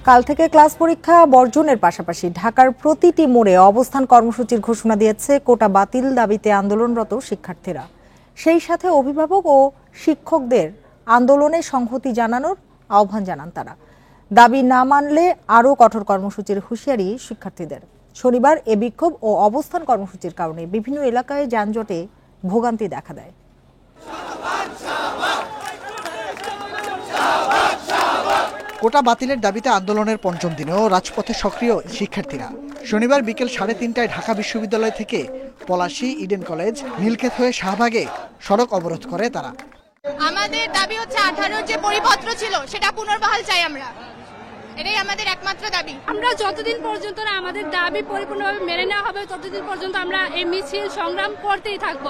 কাল থেকে ক্লাস পরীক্ষা বর্জনের পাশাপাশি ঢাকার প্রতিটি মোড়ে অবস্থান কর্মসূচির ঘোষণা দিয়েছে কোটা বাতিল দাবিতে আন্দোলনরত শিক্ষার্থীরা। সেই সাথে অভিভাবক ও শিক্ষকদের আন্দোলনে সংহতি জানানোর আহ্বান জানান তারা। দাবি না মানলে আরও কঠোর কর্মসূচির হুঁশিয়ারি শিক্ষার্থীদের। শনিবার এ বিক্ষোভ ও অবস্থান কর্মসূচির কারণে বিভিন্ন এলাকায় যানজটে ভোগান্তি দেখা দেয়। কোটা বাতিলের দাবিতে আন্দোলনের পঞ্চম দিনেও রাজপথে সক্রিয় শিক্ষার্থীরা। শনিবার বিকেল 3:30টায় ঢাকা বিশ্ববিদ্যালয় থেকে পলাশী, ইডেন কলেজ, নীলক্ষেত হয়ে শাহবাগে সড়ক অবরোধ করে তারা। আমাদের দাবি হচ্ছে 18 যে পরিপত্র ছিল সেটা পুনর্বহাল চাই আমরা। এটাই আমাদের একমাত্র দাবি। আমরা যতদিন পর্যন্ত না আমাদের দাবি পরিপূর্ণভাবে মেনে নেওয়া হবে ততদিন পর্যন্ত আমরা এই মিছিল সংগ্রাম করতেই থাকব।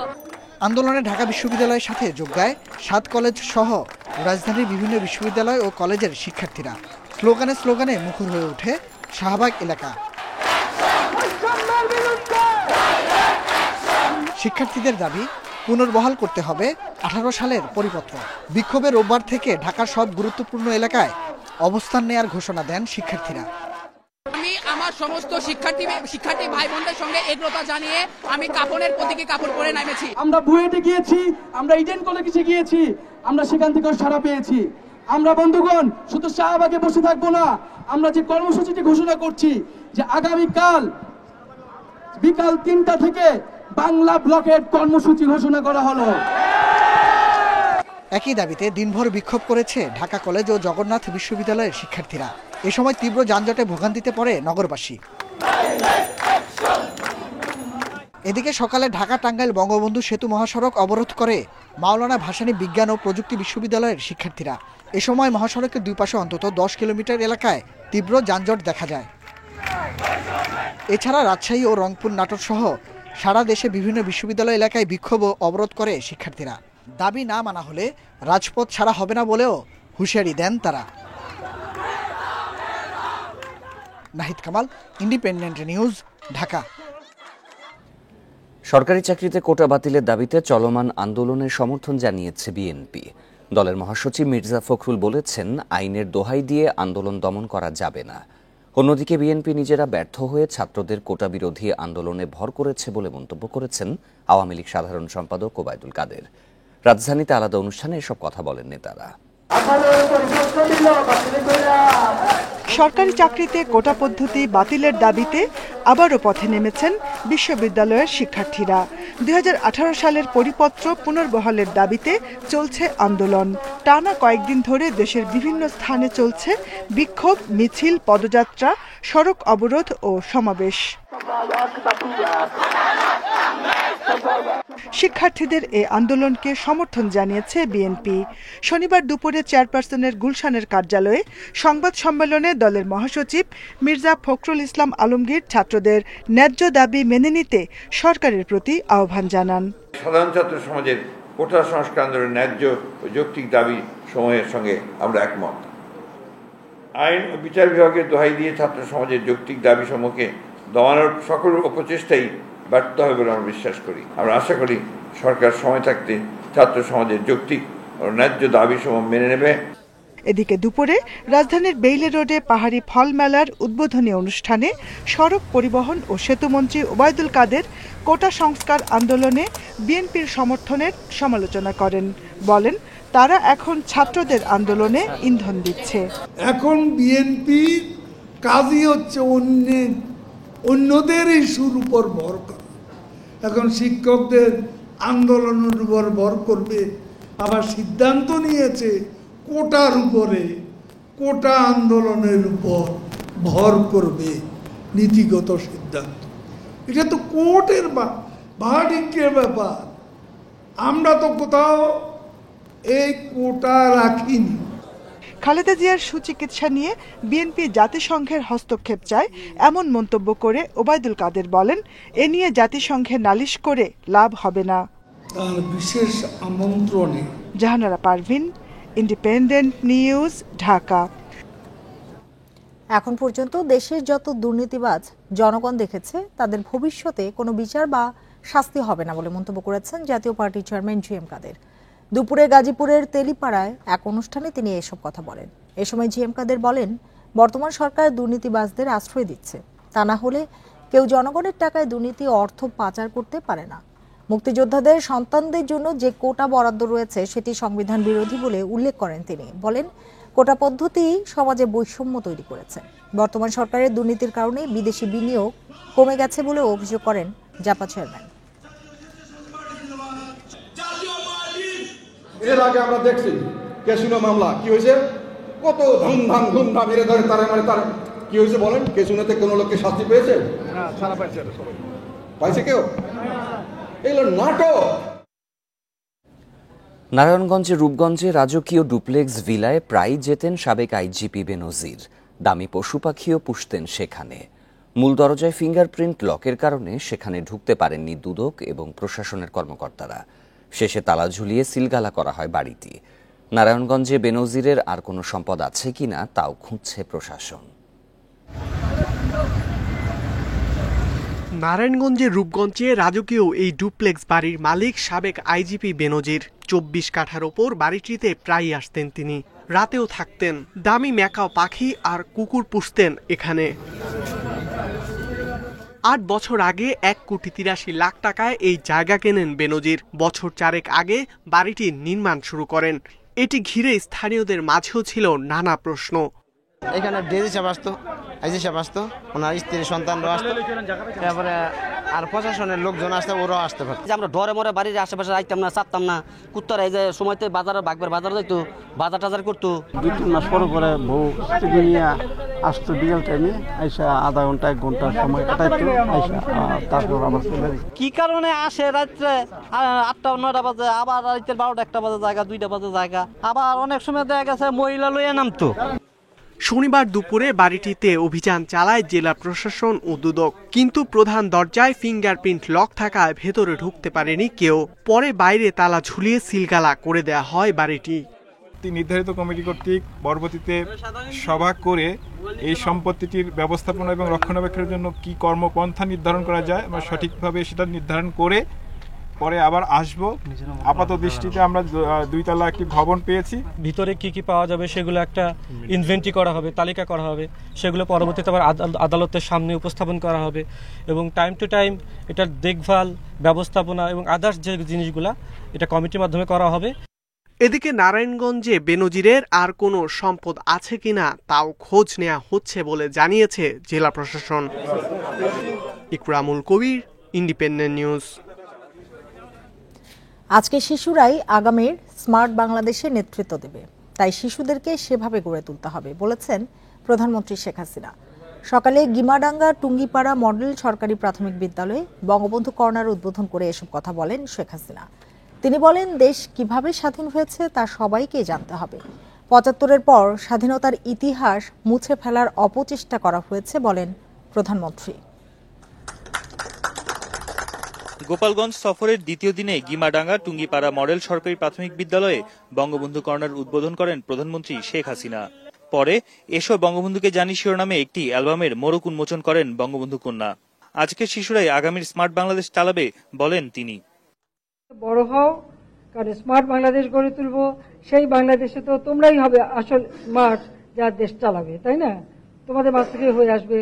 আন্দোলনে ঢাকা বিশ্ববিদ্যালয়ের সাথে যোগ দেয় 7 কলেজ সহ রাজধানীর বিভিন্ন বিশ্ববিদ্যালয় ও কলেজের শিক্ষার্থীরা। স্লোগানে মুখর হয়ে ওঠে শাহবাগ এলাকা। শিক্ষার্থীদের দাবি পুনর্বহাল করতে হবে 18 সালের পরিপত্র। বিক্ষোভে রোববার থেকে ঢাকার সব গুরুত্বপূর্ণ এলাকায় অবস্থান নেয়ার ঘোষণা দেন শিক্ষার্থীরা। আমি আমার সমস্ত শিক্ষার্থী ভাই বোনদের সঙ্গে এগ্রতা জানিয়ে আমি কাপড়ের প্রতীকী কাপড় পরে নেমেছি। আমরা বুয়েটে গিয়েছি, আমরা ইডেন কলেজে গিয়েছি, আমরা সেখান থেকেও সাড়া পেয়েছি। আমরা বন্ধুগণ শুধু শাহবাগে বসে থাকবো না, আমরা যে কর্মসূচিটি ঘোষণা করছি যে আগামীকাল বিকাল 3টা থেকে বাংলা ব্লকের কর্মসূচি ঘোষণা করা হলো। একই দাবিতে দিনভর বিক্ষোভ করেছে ঢাকা কলেজ ও জগন্নাথ বিশ্ববিদ্যালয়ের শিক্ষার্থীরা। এ সময় তীব্র যানজটে ভোগান্তিতে পড়ে নগরবাসী। এদিকে সকালে ঢাকা টাঙ্গাইল বঙ্গবন্ধু সেতু মহাসড়ক অবরোধ করে মাওলানা ভাসানী বিজ্ঞান ও প্রযুক্তি বিশ্ববিদ্যালয়ের শিক্ষার্থীরা। এ সময় মহাসড়কের দুই পাশে অন্তত 10 কিলোমিটার এলাকায় তীব্র যানজট দেখা যায়। এছাড়া রাজশাহী ও রংপুর, নাটোর সহ সারা দেশে বিভিন্ন বিশ্ববিদ্যালয় এলাকায় বিক্ষোভ ও অবরোধ করে শিক্ষার্থীরা। দাবি না মানা হলে রাজপথ ছাড়া হবে না বলেও হুঁশিয়ারি দেন তারা। Nahid Kamal, independent news, Dhaka. সরকারি চাকরিতে কোটা বাতিলের দাবিতে চলমান আন্দোলনের সমর্থন জানিয়েছে বিএনপি। দলের মহাসচিব মির্জা ফখরুল বলেছেন, আইনের দোহাই দিয়ে আন্দোলন দমন করা যাবে না। অন্যদিকে বিএনপি নিজেরা ব্যর্থ হয়ে ছাত্রদের কোটা বিরোধী আন্দোলনে ভর করেছে বলে মন্তব্য করেছেন আওয়ামী লীগ সাধারণ সম্পাদক ওবায়দুল কাদের। রাজধানীতে আলাদা অনুষ্ঠানে এসব কথা বলেন নেতারা। সরকারি চাকরিতে কোটা পদ্ধতি বাতিলের দাবিতে আবারও পথে নেমেছেন বিশ্ববিদ্যালয়ের শিক্ষার্থীরা। 2018 সালের পরিপত্র পুনর্বহালের দাবিতে চলছে আন্দোলন। টানা কয়েকদিন ধরে দেশের বিভিন্ন স্থানে চলছে বিক্ষোভ, মিছিল, পদযাত্রা, সড়ক অবরোধ ও সমাবেশ। শিক্ষার্থীদের এই আন্দোলনকে সমর্থন জানিয়েছে বিএনপি। শনিবার দুপুরে চেয়ারপারসনের গুলশানের কার্যালয়ে সংবাদ সম্মেলনে দলের মহাসচিব মির্জা ফখরুল ইসলাম আলমগীর ছাত্রদের ন্যায্য দাবি মেনে নিতে সরকারের প্রতি আহ্বান জানান। সাধারণ ছাত্র সমাজের কোটা সংস্কার আন্দোলনের ন্যায্য ও যৌক্তিক দাবি সমূহের সঙ্গে আমরা একমত। আইন ও বিচার বিভাগের দোহাই দিয়ে ছাত্র সমাজের যৌক্তিক দাবি সমূহকে দমানোর সকল অপচেষ্টাই ব্যর্থ হবে বলে আমরা বিশ্বাস করি। আমরা আশা করি সরকার সময় থাকতে ছাত্র সমাজের যৌক্তিক ও ন্যায্য দাবি সমূহ মেনে নেবে। এদিকে দুপুরে রাজধানীর বেইলি রোডে পাহাড়ি ফল মেলার উদ্বোধনী অনুষ্ঠানে সড়ক পরিবহন ও সেতুমন্ত্রী ওবায়দুল কাদের কোটা সংস্কার আন্দোলনে বিএনপির সমর্থনের সমালোচনা করেন। বলেন, তারা এখন ছাত্রদের আন্দোলনে ইন্ধন দিচ্ছে। এখন বিএনপি কাজই হচ্ছে অন্যদের ইস্যুর উপর ভর করে। এখন শিক্ষকদের আন্দোলনের উপর ভর করবে, আবার সিদ্ধান্ত নিয়েছে কোটার উপরে, কোটা আন্দোলনের উপর ভর করবে নীতিগত সিদ্ধান্ত। এটা তো কোর্টের ভার্ডিক্টের ব্যাপার। আমরা তো কোথাও এই কোটা রাখিনি। খালেদা জিয়ার সুচিকিৎসা নিয়ে বিএনপি জাতিসংঘের হস্তক্ষেপ চায় এমন মন্তব্য করে ওবায়দুল কাদের বলেন, এ নিয়ে জাতিসংঘে নালিশ করে লাভ হবে না। তার বিশেষ আমন্ত্রণে। Jahanara Parvin, independent news, Dhaka. এখন পর্যন্ত দেশের যত দুর্নীতিবাজ জনগণ দেখেছে তাদের ভবিষ্যতে কোনো বিচার বা শাস্তি হবে না বলে মন্তব্য করেছেন জাতীয় পার্টির চেয়ারম্যান জিএম কাদের। দুপুরে গাজীপুরের তেলিপাড়ায় এক অনুষ্ঠানে তিনি এসব কথা বলেন। এ সময় জিএম কাদের বলেন, বর্তমান সরকার দুর্নীতিবাজদের আশ্রয় দিচ্ছে। তা না হলে কেউ জনগণের টাকায় দুর্নীতি অর্থ পাচার করতে পারে না। মুক্তিযোদ্ধাদের সন্তানদের জন্য যে কোটা বরাদ্দ রয়েছে সেটি সংবিধান বিরোধী বলে উল্লেখ করেন তিনি। বলেন, কোটা পদ্ধতি সমাজে বৈষম্য তৈরি করেছে। বর্তমান সরকারের দুর্নীতির কারণে বিদেশি বিনিয়োগ কমে গেছে বলে অভিযোগ করেন জাপা চেয়ারম্যান। এর আগে আমরা দেখছি ক্যাসিনো মামলা কি হয়েছে, কত ধুমধাম এর ধরে তারা কি হয়েছে বলেন? ক্যাসিনোতে কোনো লোককে শাস্তি পেয়েছে? পাইছে কেউ? এগুলো নাটক। নারায়ণগঞ্জের রূপগঞ্জে রাজকীয় ডুপ্লেক্স ভিলায় প্রায় যেতেন সাবেক আইজিপি বেনজির। দামি পশু পাখিও পুষতেন সেখানে। মূল দরজায় ফিঙ্গারপ্রিন্ট লকের কারণে সেখানে ঢুকতে পারেননি দুদক এবং প্রশাসনের কর্মকর্তারা। শেষে তালা ঝুলিয়ে সিলগালা করা হয় বাড়িটি। নারায়ণগঞ্জে বেনজিরের আর কোনো সম্পদ আছে কিনা তাও খুঁজছে প্রশাসন। নারায়ণগঞ্জের রূপগঞ্জে রাজকীয় এই ডুপ্লেক্স বাড়ির মালিক সাবেক আইজিপি বেনজির। 24 কাঠার ওপর বাড়িটিতে প্রায়ই আসতেন তিনি, রাতেও থাকতেন। দামি ম্যাকাও পাখি আর কুকুর পুষতেন এখানে। 8 বছর আগে 1,83,00,000 টাকায় এই জায়গা কেনেন বেনজির। বছর 4 আগে বাড়িটির নির্মাণ শুরু করেন। এটি ঘিরে স্থানীয়দের মাঝেও ছিল নানা প্রশ্ন। এখানে ডেজি সাহেব আসতো, আইজি সাহেব আসতো, ওনার স্ত্রী সন্তানরা আসতো, তারপরে আর প্রশাসনের লোকজন আসতো, ওরাও আসতে পারতো। আমরা ডরে মরে বাড়ির আশেপাশে রাখতাম না, চাপতাম না। কুত্তারা এই যে সময়তে বাজারে বাজার যাইতো, বাজার টাজার করতো। 2-3 মাস পরে বউ নিয়ে আসতো বিকেল টাইমে, আইসা আধা ঘন্টা 1 ঘন্টা সময় কাটাইতো, আইসা তারপর আবার চলে যেত। কি কারণে আসে রাত্রে 8টা-9টা বাজে, আবার রাতের 12টা-1টা বাজে জায়গা, 2টা বাজে জায়গা, আবার অনেক সময় দেখা গেছে মহিলা লইয়া নামতো। শনিবার দুপুরে বাড়িটিতে অভিযান চালায় জেলা প্রশাসন ও দুদক, কিন্তু প্রধান দরজায় ফিঙ্গারপ্রিন্ট লক থাকায় ভেতরে ঢুকতে পারেনি কেউ। পরে বাইরে তালা ঝুলিয়ে সিলগালা করে দেয়া হয় বাড়িটি। নির্ধারিত কমিটি কর্তৃক পরবর্তীতে সভা করে এই সম্পত্তিটির ব্যবস্থাপনা এবং রক্ষণাবেক্ষণের জন্য কি কর্মপন্থা নির্ধারণ করা যায় আমরা সঠিকভাবে সেটা নির্ধারণ করে পরে আবার আসবো। আপাত দৃষ্টিতে আমরা 2 তলা একটি ভবন পেয়েছি। ভিতরে কি কি পাওয়া যাবে সেগুলো একটা ইনভেন্টরি করা হবে, তালিকা করা হবে, সেগুলো পরবর্তীতে আবার আদালতের সামনে উপস্থাপন করা হবে এবং টাইম টু টাইম এটার দেখভাল, ব্যবস্থাপনা এবং আদার্স যে জিনিসগুলো এটা কমিটির মাধ্যমে করা হবে। এদিকে নারায়ণগঞ্জে বেনজিরের আর কোনো সম্পদ আছে কিনা তাও খোঁজ নেওয়া হচ্ছে বলে জানিয়েছে জেলা প্রশাসন। ইকরামুল কবির, ইন্ডিপেন্ডেন্ট নিউজ। আজকে শিশুরাই আগামীর স্মার্ট বাংলাদেশে নেতৃত্ব দেবে, তাই শিশুদেরকে সেভাবে গড়ে তুলতে হবে বলেছেন প্রধানমন্ত্রী শেখ হাসিনা। সকালে গিমাডাঙ্গা টুঙ্গিপাড়া মডেল সরকারি প্রাথমিক বিদ্যালয়ে বঙ্গবন্ধু কর্নার উদ্বোধন করে এসব কথা বলেন শেখ হাসিনা। তিনি বলেন, দেশ কিভাবে স্বাধীন হয়েছে তা সবাইকে জানতে হবে। ৭৫-এর পর স্বাধীনতার ইতিহাস মুছে ফেলার অপচেষ্টা করা হয়েছে বলেন প্রধানমন্ত্রী। গোপালগঞ্জ সফরের দ্বিতীয় দিনে গিমাডাঙ্গা টুঙ্গিপাড়া মডেল সরকারি প্রাথমিক বিদ্যালয়ে বঙ্গবন্ধু কর্নার উদ্বোধন করেন প্রধানমন্ত্রী শেখ হাসিনা। পরে এসো বঙ্গবন্ধুকে জানি শিরোনামে একটি অ্যালবামের মোড়ক উন্মোচন করেন বঙ্গবন্ধু কন্যা। আজকের শিশুরাই আগামীর স্মার্ট বাংলাদেশ চালাবে বলেন তিনি। বড় হও, কারণ স্মার্ট বাংলাদেশ গড়ে তুলবো। সেই বাংলাদেশে তো তোমরাই হবে আসল স্মার্ট, যা দেশ চালাবে, তাই না? তোমাদের মাঝ থেকে হয়ে আসবে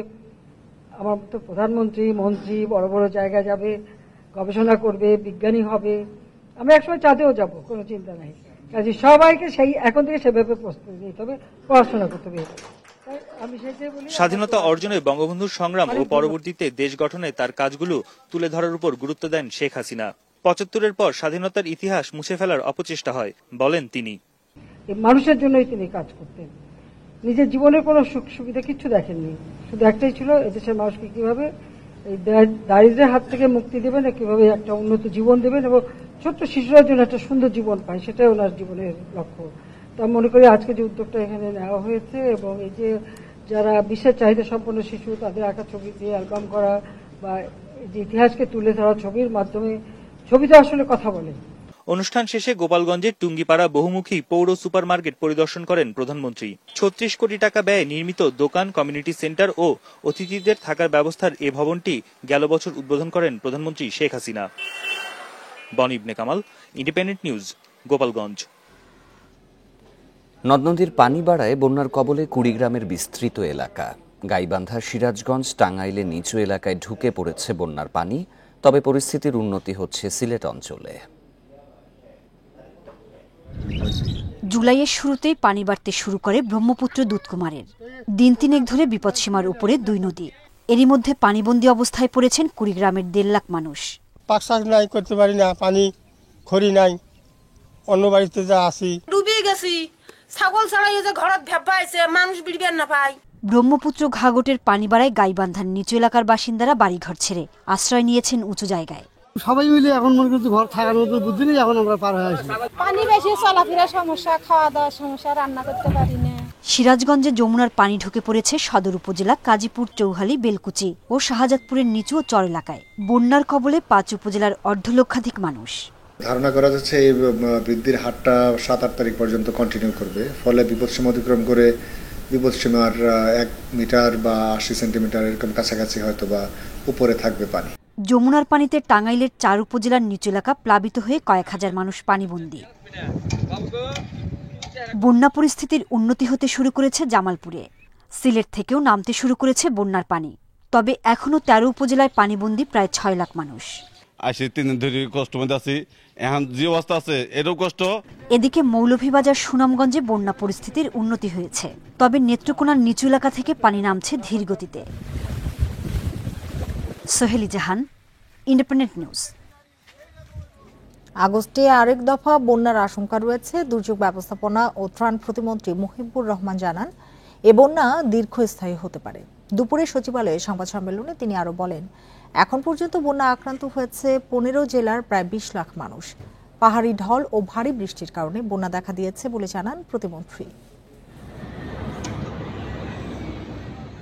আমার তো প্রধানমন্ত্রী, মন্ত্রী, বড় বড় জায়গায় যাবে, গবেষণা করবে, বিজ্ঞানী হবে। আমরা একসময় চাঁদেও যাব, কোনো চিন্তা নাই। কাজে সবাইকে সেই এখন থেকে সেভাবে প্রস্তুতি নিতে হবে, পড়াশোনা করতে হবে। স্বাধীনতা অর্জনে বঙ্গবন্ধুর সংগ্রাম ও পরবর্তীতে দেশ গঠনে তার কাজগুলো তুলে ধরার উপর গুরুত্ব দেন শেখ হাসিনা। ৭৫-এর পর স্বাধীনতার ইতিহাস মুছে ফেলার অপচেষ্টা হয় বলেন তিনি। মানুষের জন্যই তিনি কাজ করতেন, নিজের জীবনের কোনো সুখ সুবিধা কিছু দেখেননি। শুধু একটাই ছিল, এদেশের মানুষকে কিভাবে এই দারিদ্র্যের হাত থেকে মুক্তি দেবেন, কিভাবে একটা উন্নত জীবন দেবেন এবং ছোট্ট শিশুরা জন্য একটা সুন্দর জীবন পায়, সেটাই ওনার জীবনের লক্ষ্য। তা মনে করি আজকে যে উদ্যোগটা এখানে নেওয়া হয়েছে এবং এই যে যারা বিশেষ চাহিদা সম্পন্ন শিশু তাদের আঁকা ছবি দিয়ে অ্যালবাম করা বা যে ইতিহাসকে তুলে ধরা ছবির মাধ্যমে, ছবিতে আসলে কথা বলে। অনুষ্ঠান শেষে গোপালগঞ্জের টুঙ্গিপাড়া বহুমুখী পৌর সুপার মার্কেট পরিদর্শন করেন প্রধানমন্ত্রী। ৩৬ কোটি টাকা ব্যয়ে নির্মিত দোকান, কমিউনিটি সেন্টার ও অতিথিদের থাকার ব্যবস্থার এ ভবনটি গেল বছর উদ্বোধন করেন প্রধানমন্ত্রী শেখ হাসিনা। বনি ইবনে কামাল, ইন্ডিপেন্ডেন্ট নিউজ, গোপালগঞ্জ। নদ নদীর পানি বাড়ায় বন্যার কবলে কুড়িগ্রামের বিস্তৃত এলাকা। গাইবান্ধা, সিরাজগঞ্জ, টাঙ্গাইলে নিচু এলাকায় ঢুকে পড়েছে বন্যার পানি। তবে পরিস্থিতির উন্নতি হচ্ছে সিলেট অঞ্চলে। জুলাইয়ের শুরুতেই পানি বাড়তে শুরু করে ব্রহ্মপুত্র দুধকুমারের। দিন তিনেক ধরে বিপদসীমার উপরে দুই নদী। এরই মধ্যে পানিবন্দী অবস্থায় পড়েছেন কুড়িগ্রামের 1.5 লাখ মানুষ। পাকশাক নাই, করতে পারি না, পানি খড়ি নাই, অন্য বাড়িতে যা আসি ডুবে গেছি। ছাগল ছাড়াই যে ঘরত ভেপাইছে, মানুষ বিড়বেন না পায়। ব্রহ্মপুত্র ঘাগটের পানি বাড়ায় গাইবান্ধার নিচু এলাকার বাসিন্দারা বাড়িঘর ছেড়ে আশ্রয় নিয়েছেন উঁচু জায়গায়। সবাই মিলে এখন মনে করছি ঘর থাকার মতো বুদ্ধি নেই, এখন আমরা পার হয়ে আসি। পানি বেশি, চলাফেরা সমস্যা, খাওয়া দাওয়ার সমস্যা, রান্না করতে পারি না। সিরাজগঞ্জে যমুনার পানি ঢুকে পড়েছে সদর উপজেলা কাজীপুর, চৌহালি, বেলকুচি ও শাহজাদপুরের নিচু ও চর এলাকায়। বন্যার কবলে 5 উপজেলার 1.5 লক্ষাধিক মানুষ। ধারণা করা যাচ্ছে এই বৃদ্ধির হারটা 7-8 তারিখ পর্যন্ত কন্টিনিউ করবে। ফলে বিপদসীমা অতিক্রম করে বিপদসীমার 1 মিটার বা 80 সেন্টিমিটার এরকম কাছাকাছি হয়তো বা উপরে থাকবে পানি। যমুনার পানিতে টাঙ্গাইলের 4 উপজেলার নিচু এলাকা প্লাবিত হয়ে কয়েক হাজার মানুষ পানিবন্দী। বন্যা পরিস্থিতির উন্নতি হতে শুরু করেছে জামালপুরে। সিলেট থেকেও নামতে শুরু করেছে বন্যার পানি। তবে এখনো 13 উপজেলায় পানিবন্দী প্রায় 6 লাখ মানুষ। আসি 3 দিন ধরে কষ্ট মধ্যে আছি, এখন যে অবস্থা আছে এরও কষ্ট। এদিকে মৌলভীবাজার, সুনামগঞ্জে বন্যা পরিস্থিতির উন্নতি হয়েছে। তবে নেত্রকোনার নিচু এলাকা থেকে পানি নামছে ধীর গতিতে। সোহেলি জাহান, ইন্ডিপেন্ডেন্ট নিউজ। আগস্টে আরেক দফা বন্যার আশঙ্কা রয়েছে। দুর্যোগ ব্যবস্থাপনা ও ত্রাণ প্রতিমন্ত্রী মুহিবুর রহমান জানান, এ বন্যা দীর্ঘস্থায়ী হতে পারে। দুপুরে সচিবালয়ে সংবাদ সম্মেলনে তিনি আরো বলেন, এখন পর্যন্ত বন্যা আক্রান্ত হয়েছে 15 জেলার প্রায় 20 লাখ মানুষ। পাহাড়ি ঢল ও ভারী বৃষ্টির কারণে বন্যা দেখা দিয়েছে বলে জানান প্রতিমন্ত্রী।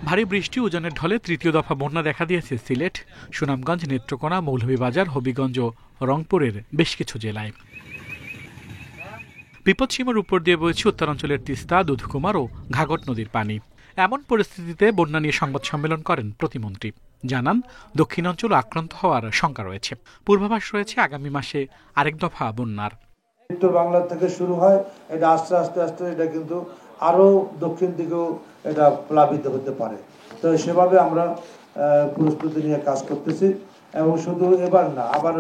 ভারী বৃষ্টি উজানের ঢলে তৃতীয় দফা বন্যা দেখা দিয়েছে সিলেট, সুনামগঞ্জ, নেত্রকোনা, মৌলভীবাজার, হবিগঞ্জ ও রংপুরের বেশ কিছু জেলায়। বিপদসীমার উপর দিয়ে বইছে উত্তরাঞ্চলের তিস্তা, দুধকুমার ও ঘাঘট নদীর পানি। এমন পরিস্থিতিতে বন্যা নিয়ে সংবাদ সম্মেলন করেন প্রতিমন্ত্রী। জানান, দক্ষিণাঞ্চল আক্রান্ত হওয়ার শঙ্কা রয়েছে। পূর্বাভাস রয়েছে আগামী মাসে আরেক দফা বন্যার। উত্তর বাংলা থেকে শুরু হয়, এটা আস্তে আস্তে আস্তে এটা কিন্তু আরো দক্ষিণ দিকেও এটা প্লাবিত হতে পারে। তো সেভাবে আমরা প্রস্তুতি নিয়ে কাজ করতেছি এবং শুধু এবার না, আবার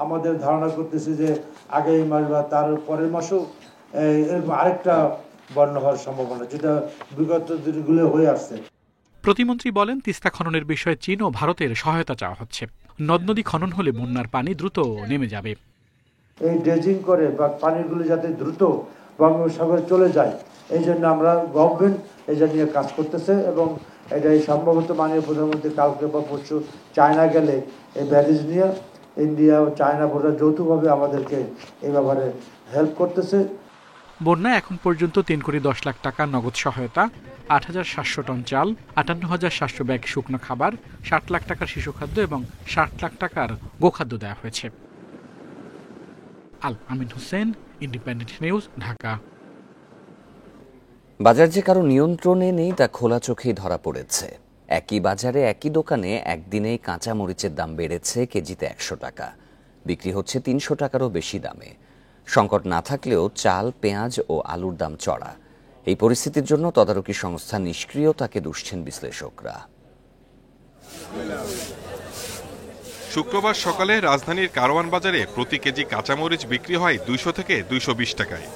আমাদের ধারণা করতেছি যে আগামী মাস বা তার পরের মাসেও এরকম আরেকটা বন্যা হওয়ার সম্ভাবনা, যেটা বিগত দিনগুলো হয়ে আসছে। প্রতিমন্ত্রী বলেন, তিস্তা খননের বিষয়ে চীন ও ভারতের সহায়তা চাওয়া হচ্ছে। নদ নদী খনন হলে বন্যার পানি দ্রুত নেমে যাবে। এই ড্রেজিং করে বা পানিগুলো যাতে দ্রুত বঙ্গোপসাগরে চলে যায়, এই জন্য আমরা গভর্নমেন্ট এটা নিয়ে কাজ করতেছে এবং এটাই সম্ভবত মাননীয় প্রধানমন্ত্রী কালকে বা পরশু চায়না গেলে এই ব্যারেজ নিয়ে ইন্ডিয়া ও চায়না বোর্ডরা যৌথভাবে আমাদেরকে এই ব্যাপারে হেল্প করতেছে। বন্যায় এখন পর্যন্ত 3 কোটি 10 লাখ টাকা নগদ সহায়তা, 8,700 টন চাল, 58,700 ব্যাগ শুকনো খাবার, 60 লাখ টাকার শিশু খাদ্য এবং 60 লাখ টাকার গোখাদ্য দেওয়া হয়েছে। আল আমিন হোসেন, ইন্ডিপেন্ডেন্ট নিউজ, ঢাকা। বাজার যে কারো নিয়ন্ত্রণে নেই তা খোলা চোখেই ধরা পড়েছে। একই বাজারে একই দোকানে একদিনেই কাঁচা মরিচের দাম বেড়েছে কেজিতে 100 টাকা, বিক্রি হচ্ছে 300 টাকারও বেশি দামে। সংকট না থাকলেও চাল, পেঁয়াজ ও আলুর দাম চড়া। এই পরিস্থিতির জন্য তদারকি সংস্থা নিষ্ক্রিয়তাকে দুষছেন বিশ্লেষকরা। শুক্রবার সকালে রাজধানীর কারওয়ান বাজারে প্রতি কেজি কাঁচামরিচ বিক্রি হয় 200 থেকে 220 টাকায়।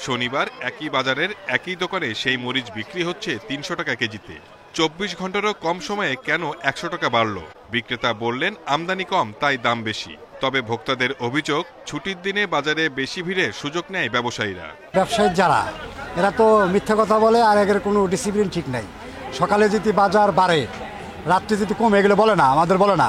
শনিবার একই বাজারের একই দোকানে সেই মরিচ বিক্রি হচ্ছে 300 টাকা কেজিতে। 24 ঘন্টারও কম সময়ে কেন 100 টাকা বাড়ল? বিক্রেতা বললেন, আমদানি কম তাই দাম বেশি। তবে ভোক্তাদের অভিযোগ, ছুটির দিনে বাজারে বেশি ভিড়ের সুযোগ নেয় ব্যবসায়ীরা। ব্যবসায়ী যারা, এরা তো মিথ্যা কথা বলে, আর এর কোনো ডিসিপ্লিন ঠিক নাই। সকালে যদি বাজার বাড়ে, রাত্রে যদি কমে, এগুলো বলে না, আমাদের বলে না।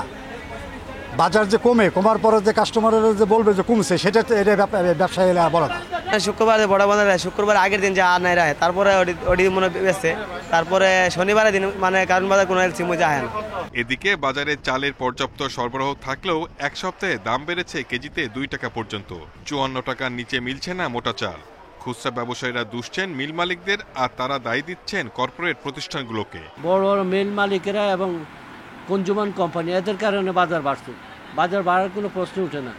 বাজার যে কমার পরে যে কাস্টমারের যে বলবে যে কমছে, সেটা এটা ব্যবসায়ীরা বলে না। শুক্রবারে বড় বাজারে শুক্রবার আগের দিন যে আর নাই রায়, তারপরে ওটি মনে বেচছে, তারপরে শনিবারের দিন মানে কারণ বাজার কোনো সিমু যায় না। এদিকে বাজারে চালের পর্যাপ্ত সরবরাহ থাকলেও এক সপ্তাহে দাম বেড়েছে কেজিতে 2 টাকা পর্যন্ত। 54 টাকার নিচে মিলছে না মোটা চাল। খুচরা ব্যবসায়ীরা দুষছেন মিল মালিকদের, আর তারা দায়ী দিচ্ছেন কর্পোরেট প্রতিষ্ঠানগুলোকে। বড় বড় মিল মালিকেরা এবং কনজুমার কোম্পানি, এদের কারণে বাজার বাড়ছে। বাজার বাড়ার কোনো প্রশ্ন ওঠে না।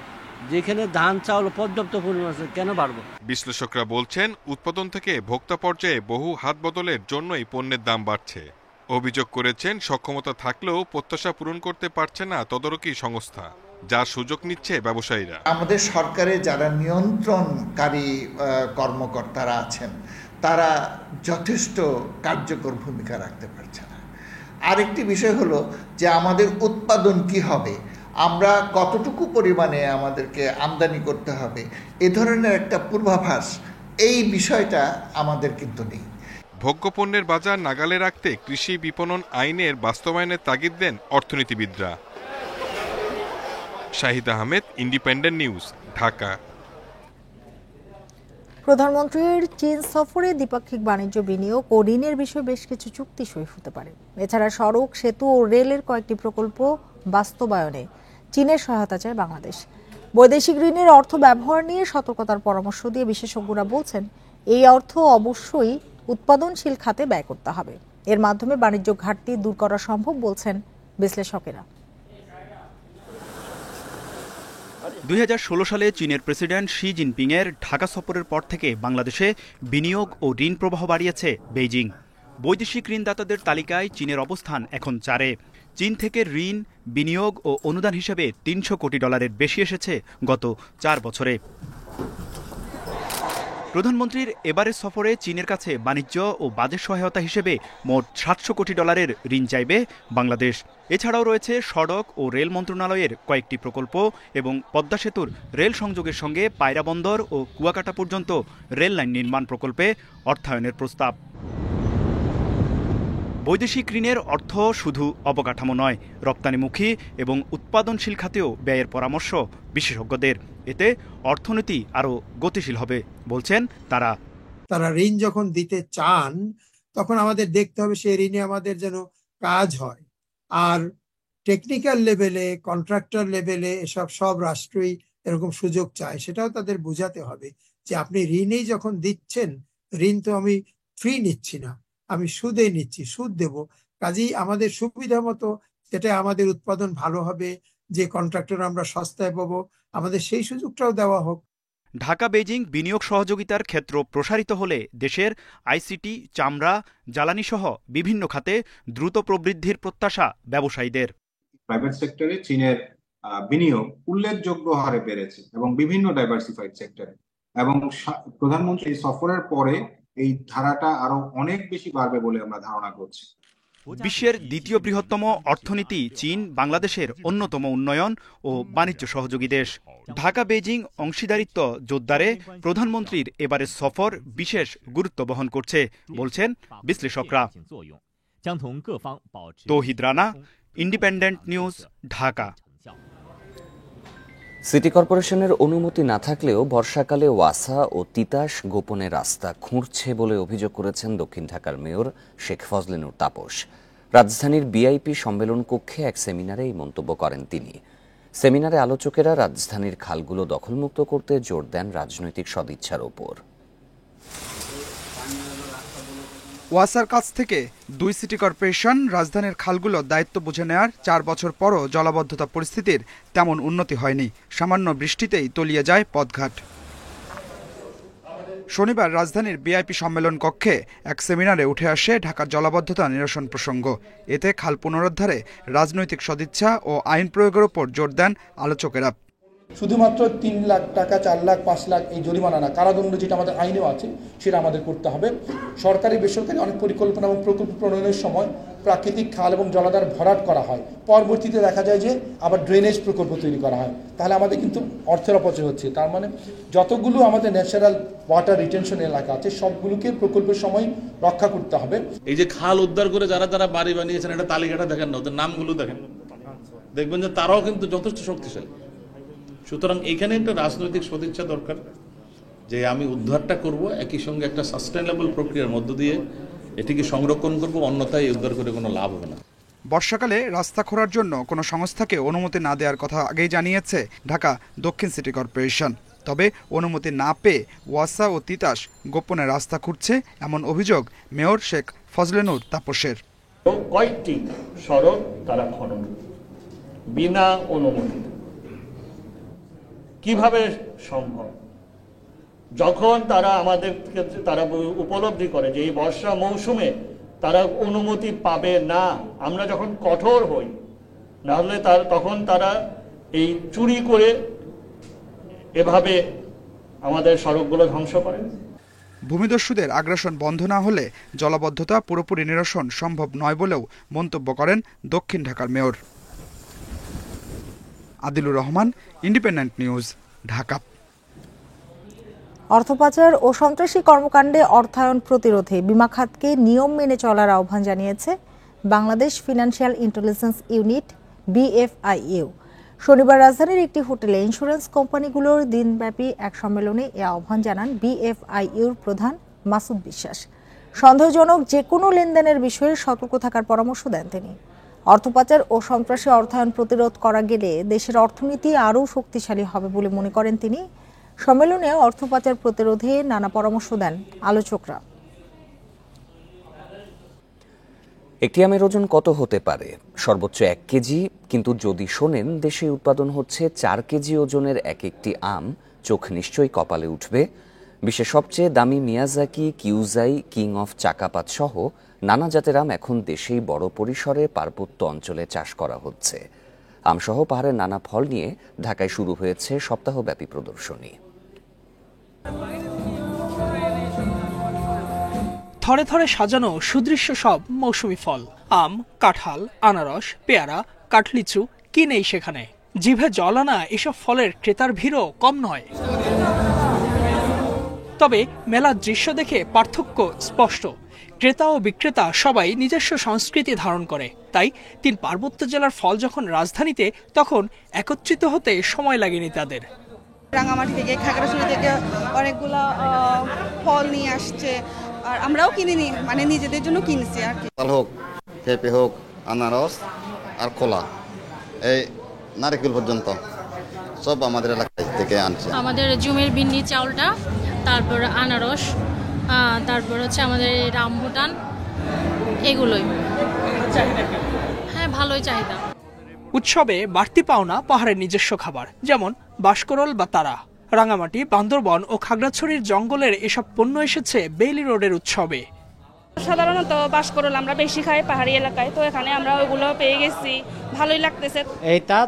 যেখানে ধান চাউল পর্যাপ্ত পরিমাণ আছে কেন বাড়বো? বিশ্লেষকরা বলছেন উৎপাদন থেকে ভোক্তা পর্যায়ে বহু হাত বদলের জন্যই পণ্যের দাম বাড়ছে। অভিযোগ করেছেন সক্ষমতা থাকলেও প্রত্যাশা পূরণ করতে পারছে না তদারকি সংস্থা, যার সুযোগ নিচ্ছে ব্যবসায়ীরা। আমাদের সরকারে যারা নিয়ন্ত্রণকারী কর্মকর্তারা আছেন তারা যথেষ্ট কার্যকর ভূমিকা রাখতে পারছে না। আরেকটি বিষয় হলো যে আমাদের উৎপাদন কি হবে, আমরা কতটুকু পরিমাণে আমাদেরকে আমদানি করতে হবে, এ ধরনের একটা পূর্বাভাস এই বিষয়টা আমাদের কিন্তু নেই। ভোগ্যপণ্যের বাজার নাগালে রাখতে কৃষি বিপণন আইনের বাস্তবায়নের তাগিদ দেন অর্থনীতিবিদরা। Shahid Ahmed, independent news, Dhaka. প্রধানমন্ত্রীর চীন সফরে দ্বিপাক্ষিক বাণিজ্য, বিনিয়োগ ও ঋণের বিষয়ে বেশ কিছু চুক্তি সই হতে পারে। এছাড়া সড়ক, সেতু ও রেলের কয়েকটি প্রকল্প বাস্তবায়নে চীনের সহায়তা চায় বাংলাদেশ। বৈদেশিক ঋণের অর্থ ব্যবহার নিয়ে সতর্কতার পরামর্শ দিয়ে বিশেষজ্ঞরা বলছেন এই অর্থ অবশ্যই উৎপাদনশীল খাতে ব্যয় করতে হবে। এর মাধ্যমে বাণিজ্য ঘাটতি দূর করা সম্ভব বলছেন বিশ্লেষকেরা। 2016 সালে চীনের প্রেসিডেন্ট শি জিনপিং এর ঢাকা সফরের পর থেকে বাংলাদেশে বিনিয়োগ ও ঋণ প্রবাহ বাড়িয়েছে বেইজিং। বৈদেশিক ঋণদাতাদের তালিকায় চীনের অবস্থান এখন 4-এ। চীন থেকে ঋণ, বিনিয়োগ ও অনুদান হিসেবে $300 কোটি বেশি এসেছে গত 4 বছরে। প্রধানমন্ত্রীর এবারের সফরে চীনের কাছে বাণিজ্য ও বাজেট সহায়তা হিসেবে মোট $700 কোটি ঋণ চাইবে বাংলাদেশ। এছাড়াও রয়েছে সড়ক ও রেল মন্ত্রণালয়ের কয়েকটি প্রকল্প এবং পদ্মা সেতুর রেল সংযোগের সঙ্গে পায়রা বন্দর ও কুয়াকাটা পর্যন্ত রেল লাইন নির্মাণ প্রকল্পে অর্থায়নের প্রস্তাব। বৈদেশিক ঋণের অর্থ শুধু অবকাঠামো নয়, রপ্তানিমুখী এবং উৎপাদনশীল খাতেও ব্যয়ের পরামর্শ বিশেষজ্ঞদের। এতে অর্থনীতি আরও গতিশীল হবে বলছেন তারা। তারা ঋণ যখন দিতে চান তখন আমাদের দেখতে হবে সেই ঋণে আমাদের যেন কাজ হয়। আর টেকনিক্যাল লেভেলে, কন্ট্রাক্টর লেভেলে এসব সব রাষ্ট্রই এরকম সুযোগ চায়। সেটাও তাদের বোঝাতে হবে যে আপনি ঋণেই যখন দিচ্ছেন, ঋণ তো আমি ফ্রি নিচ্ছি না, আমি সুদে নিচ্ছি, সুদ দেব। কাজেই আমাদের সুবিধা মতো যেটা আমাদের উৎপাদন ভালো হবে, যে কন্ট্রাক্টর আমরা সস্তায় পাবো, আমাদের সেই সুযোগটাও দেওয়া হোক। ঢাকা বেইজিং বিনিয়োগ সহযোগিতার ক্ষেত্র প্রসারিত হলে দেশের আইসিটি, চামড়া, জ্বালানি সহ বিভিন্ন খাতে দ্রুত প্রবৃদ্ধির প্রত্যাশা ব্যবসায়ীদের। প্রাইভেট সেক্টরে চীনের বিনিয়োগ উল্লেখযোগ্য হারে বেড়েছে এবং বিভিন্ন ডাইভার্সিফাইড সেক্টরে, এবং প্রধানমন্ত্রী সফরের পরে এই ধারাটা আরো অনেক বেশি বাড়বে বলে আমরা ধারণা করছি। বিশ্বের দ্বিতীয় বৃহত্তম অর্থনীতি চীন বাংলাদেশের অন্যতম উন্নয়ন ও বাণিজ্য সহযোগী দেশ। ঢাকা বেইজিং অংশীদারিত্ব জোরদারে প্রধানমন্ত্রীর এবারের সফর বিশেষ গুরুত্ব বহন করছে বলছেন বিশ্লেষকরা। Touhid Rana, independent news, Dhaka. City কর্পোরেশনের অনুমতি না থাকলেও বর্ষাকালে ওয়াসা ও তিতাস গোপনে রাস্তা খুঁড়ছে বলে অভিযোগ করেছেন দক্ষিণ ঢাকার মেয়র শেখ ফজলেনুর তাপস। রাজধানীর বিআইপি সম্মেলন কক্ষে এক সেমিনারে এই মন্তব্য করেন তিনি। সেমিনারে আলোচকেরা রাজধানীর খালগুলো দখলমুক্ত করতে জোর দেন রাজনৈতিক সদিচ্ছার ওপর। ওয়াসার কাছ থেকে 2 সিটি কর্পোরেশন রাজধানীর খালগুলো দায়িত্ব বুঝে নেয়ার 4 বছর পরও জলাবদ্ধতা পরিস্থিতির তেমন উন্নতি হয়নি। সামান্য বৃষ্টিতেই তলিয়ে যায় পথঘাট। শনিবার রাজধানীর বিআইপি সম্মেলন কক্ষে এক সেমিনারে উঠে আসে ঢাকার জলাবদ্ধতা নিরসন প্রসঙ্গ। এতে খাল পুনরুদ্ধারে রাজনৈতিক সদিচ্ছা ও আইন প্রয়োগের উপর জোর দেন আলোচকেরা। শুধুমাত্র 3 লাখ টাকা, 4 লাখ, 5 লাখ এই জরিমানা না, কারাদণ্ড যেটা আমাদের আইনেও আছে সেটা আমাদের করতে হবে। সরকারি বেসরকারি অনেক পরিকল্পনা এবং প্রকল্প প্রণয়নের সময় প্রাকৃতিক খাল এবং জলাধার ভরাট করা হয়, পরবর্তীতে দেখা যায় যে আবার ড্রেনেজ প্রকল্প তৈরি করা হয়, তাহলে আমাদের কিন্তু অর্থের অপচয় হচ্ছে। তার মানে যতগুলো আমাদের ন্যাচারাল ওয়াটার রিটেনশন এলাকা আছে সবগুলোকে প্রকল্পের সময় রক্ষা করতে হবে। এই যে খাল উদ্ধার করে যারা যারা বাড়ি বানিয়েছেন এটা তালিকাটা দেখেন না, ওদের নামগুলো দেখেন, দেখবেন যে তারাও কিন্তু যথেষ্ট শক্তিশালী। সুতরাং এখানে একটা রাজনৈতিক সদিচ্ছা দরকার যে আমি উদ্ধারটা করব, একই সঙ্গে একটা সাস্টেইনেবল প্রক্রিয়ার মধ্য দিয়ে এটিকে সংরক্ষণ করব, অন্যথায় উদ্ধার করে কোনো লাভ হবে না। বর্ষাকালে রাস্তা খোঁড়ার জন্য কোনো সংস্থাকে অনুমতি না দেওয়ার কথা আগেই জানিয়েছে ঢাকা দক্ষিণ সিটি কর্পোরেশন। তবে অনুমতি না পেয়ে ওয়াসা ও তিতাস গোপনে রাস্তা খুঁড়ছে এমন অভিযোগ মেয়র শেখ ফজলেনুর তাপসের। কয়েকটি সড়ক তারা খনন বিনা অনুমতি, কিভাবে সম্ভব? যখন তারা আমাদের ক্ষেত্রে তারা উপলব্ধি করে যে এই বর্ষা মৌসুমে তারা অনুমতি পাবে না, আমরা যখন কঠোর হই, নাহলে তখন তারা এই চুরি করে এভাবে আমাদের সড়কগুলো ধ্বংস করে। ভূমিদস্যুদের আগ্রাসন বন্ধ না হলে জলাবদ্ধতা পুরোপুরি নিরসন সম্ভব নয় বলেও মন্তব্য করেন দক্ষিণ ঢাকার mayor. Adilur Rahman, independent news, Dhaka. অর্থ পাচার ও সন্ত্রাসী কর্মকাণ্ডে অর্থায়ন প্রতিরোধে বিমা খাতকে নিয়ম মেনে চলার আহ্বান জানিয়েছে Bangladesh financial intelligence unit BFIU। শনিবার রাজধানীর একটি হোটেলে ইন্স্যুরেন্স কোম্পানিগুলোর দিনব্যাপী এক সম্মেলনে এ আহ্বান জানান BFIUর প্রধান মাসুদ বিশ্বাস। সন্দেহজনক যে কোনো লেনদেনের বিষয়ে সতর্ক থাকার পরামর্শ দেন তিনি। অর্থ পাচার ও সন্ত্রাসী অর্থায়ন প্রতিরোধ করা গেলে দেশের অর্থনীতি আরও শক্তিশালী হবে বলে মনে করেন তিনি। সম্মেলনে অর্থ পাচার প্রতিরোধে নানা পরামর্শ দেন আলোচকরা। একটি আমের ওজন কত হতে পারে? সর্বোচ্চ 1 কেজি, কিন্তু যদি শোনেন দেশে উৎপাদন হচ্ছে 4 কেজি ওজনের একটি আম, চোখ নিশ্চয়ই কপালে উঠবে। বিশ্বের সবচেয়ে দামি মিয়াজাকি, কিউজাই, কিং অফ চাকাপাত সহ নানা জাতের আম এখন দেশেই বড় পরিসরে পার্বত্য অঞ্চলে চাষ করা হচ্ছে। আমসহ পাহাড়ের নানা ফল নিয়ে ঢাকায় শুরু হয়েছে সপ্তাহব্যাপী প্রদর্শনী। থরে থরে সাজানো সুদৃশ্য সব মৌসুমি ফল, আম, কাঁঠাল, আনারস, পেয়ারা, কাঠলিচু, কি নেই সেখানে। জিভে জল আনা এসব ফলের ক্রেতার ভিড়ও কম নয়। তবে মেলার দৃশ্য দেখে পার্থক্য স্পষ্ট। ক্রেতা ও বিক্রেতা সবাই নিজস্ব সংস্কৃতি ধারণ করে, তাই 3 পার্বত্য জেলার ফল যখন রাজধানীতে, তখন একত্রিত হতে সময় লাগেনি তাদের। রাঙামাটি থেকে, খাগড়াছড়ি থেকে অনেকগুলো ফল নিয়ে আসছে, আর আমরাও কিনিনি, মানে নিজেদের জন্য কিনছি আর কি। ফল হোক, পেঁপে হোক, আনারস আর কলা, এই নারকেল পর্যন্ত সব আমাদের এলাকা থেকে আনছে। আমাদের জমির বিন্নি চাউলটা, তারপর আনারস, তারপর হচ্ছে আমাদের রামভুটান, এগুলোই। হ্যাঁ, ভালোই চাহিদা। উৎসবে বাড়তি পাওনা পাহাড়ের নিজস্ব খাবার, যেমন বাঁশকরল বা তারা। রাঙামাটি, বান্দরবন ও খাগড়াছড়ির জঙ্গলের এসব পণ্য এসেছে বেইলি রোডের উৎসবে। সাধারণত বাঁশকরল আমরা বেশি খাই পাহাড়ি এলাকায়, তো এখানে আমরা ওইগুলো পেয়ে গেছি, ভালোই লাগতেছে। এইটা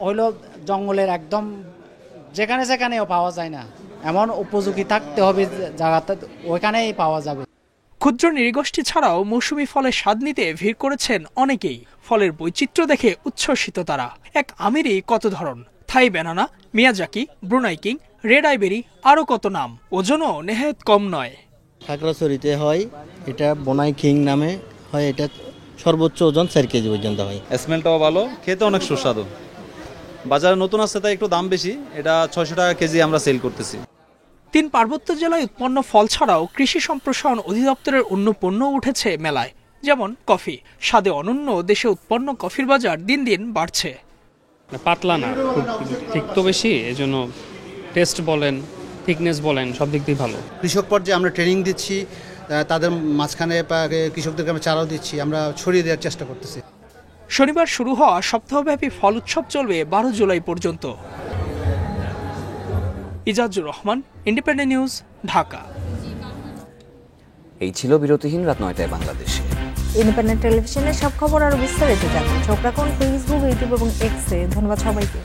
হইলো জঙ্গলের একদম যেখানে সেখানেও পাওয়া যায় না, এমন উপযোগী থাকতে হবে জায়গাতে, ওইখানেই পাওয়া যাবে। ক্ষুদ্র নৃগোষ্ঠী ছাড়াও মৌসুমি ফলের স্বাদ নিতে ভিড় করেছেন অনেকেই। ফলের বৈচিত্র্য দেখে উচ্ছ্বসিত তারা। এক আমেরই কত ধরন, Thai banana, Miyazaki, Brunei king, red ivory, আরও কত নাম। ওজনও নেহায়েত কম নয়। খাগড়াছড়িতে হয়, এটা বোনাই কিং নামে হয়, এটা সর্বোচ্চ ওজন 4 কেজি পর্যন্ত হয়। স্মেলটাও ভালো, খেতে অনেক সুস্বাদু। বাজারে নতুন আসছে তাই একটু দাম বেশি, এটা 600 টাকা কেজি আমরা সেল করতেছি। 3 পার্বত্য জেলায় উৎপন্ন ফল ছাড়াও কৃষি সম্প্রসারণ অধিদপ্তরের অন্য পণ্য উঠেছে মেলায়, যেমন কফি। স্বাদে অনন্য দেশে উৎপন্ন কফির বাজার দিন দিন বাড়ছে। পাতলা না, খুব তিক্ত বেশি, এজন্য টেস্ট বলেন, থিকনেস বলেন, সব দিক দিয়ে ভালো। কৃষক পর্যায়ে আমরা ট্রেনিং দিচ্ছি, তাদের মাঝখানে কৃষকদেরকে আমরা চারাও দিচ্ছি, আমরা ছড়িয়ে দেওয়ার চেষ্টা করতেছি। শনিবার শুরু হওয়া সপ্তাহব্যাপী ফল উৎসব চলবে 12 জুলাই পর্যন্ত। Ijazur Rahman, independent news, Dhaka. এই ছিল বিরতিহীন রাত 9টায় বাংলাদেশে। ইন্ডিপেন্ডেন্ট টেলিভিশনের সব খবর আরো বিস্তারিত জানতে চোখ রাখুন ফেসবুক, ইউটিউব এবং এক্সে। ধন্যবাদ সবাইকে।